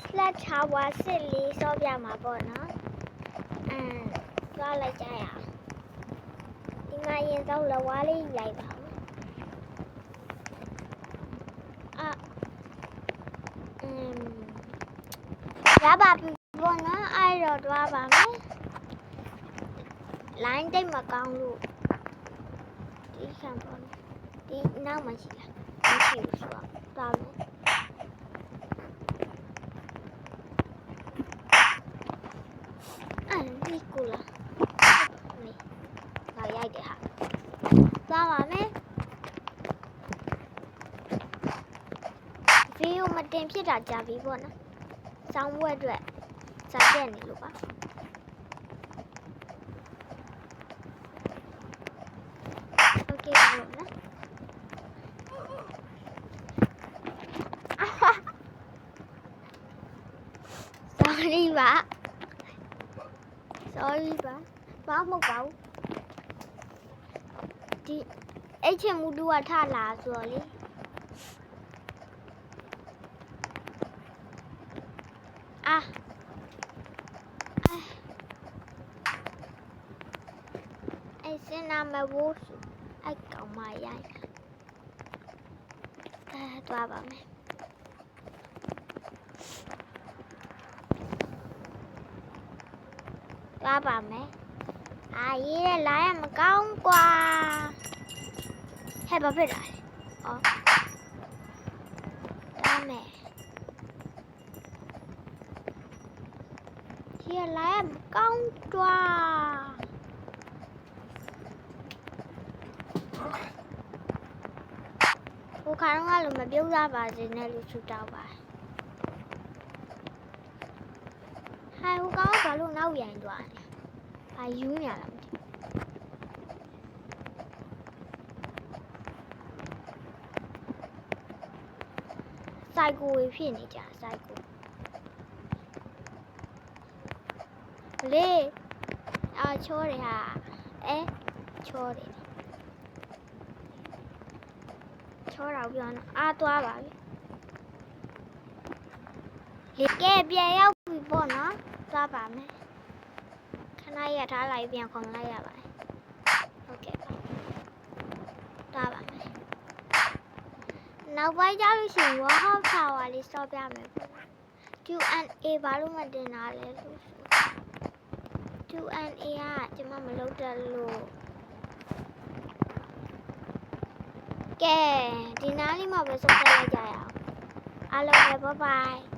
slash tower စစ်လေးစောပြမှာပေါ့နော်သွားလိုက်ကြရအောင်ဒီမှာရင်တော့လဝါးလေးရိုက်ပါဦးရပါပြီပေါ့နော်အဲ့တော့သွားပါမယ် line တိတ်မကောင်းလို့ဒီခံပေါ့ဒီနောက်မှရှိလားမရှိဘူးဆိုတော့သွားမယ်ဒီကူလာနေတော့ရိုက်တယ်ဟာသွားပါမယ်ဗီဒီယိုမတင်ဖြစ်တာကြာပြီပေါ့နော်စောင်းဘွဲ့အတွက်စာပြက်နေလို့ပါโอเคပါလို့နော်sorry ပါ sorry ပါဘာမှမဟုတ်ပါဘူးဒီအဲ့ချင်မူတူကထလာဆိုတော့လေအဲ့စင်နာမဝိုးအဲ့ကောင်မရိုက်သွားပါမယ်သွားပါမယ်ရေးရလာရမကောင်းกว่าဟဲ့ဘာဖြစ်လာလဲသွားမယ်ရေးရလာရမကောင်းกว่าဟိုခါတော့ကလည်းမပြုတ်ရပါစေနဲ့လို့ချူတောက်ပါဟိုကောင်ကဘာလို့နောက်ရိုင်သွားလဲယူနေရလားမသိစိုက်ကိုဝေဖြစ်နေကြစိုက်ကိုလေချောတယ်ဟာချောတယ်ချောတော့ပြောနော်သွားပါပြီလေကဲပြန်ရောက်ပြီပေါ့နော်သွားပါမယ်ခဏရထားလိုက်ပြန်ခေါ်လိုက်ရပါတယ်ဟုတ်ကဲ့သွားပါမယ်နောက်ပိုင်းကြလို့ရှိရင် Warhol Tower လေးစောပြမယ်ပေါ့ Q&A ဘာလို့မတင်တာလဲလို့ဆို Q&A ကကျွန်မမလုပ်တတ်လို့ကဲဒီနားလေးမှာပဲဆုံးဖြတ်လိုက်ကြရအောင်အားလုံးပဲ bye bye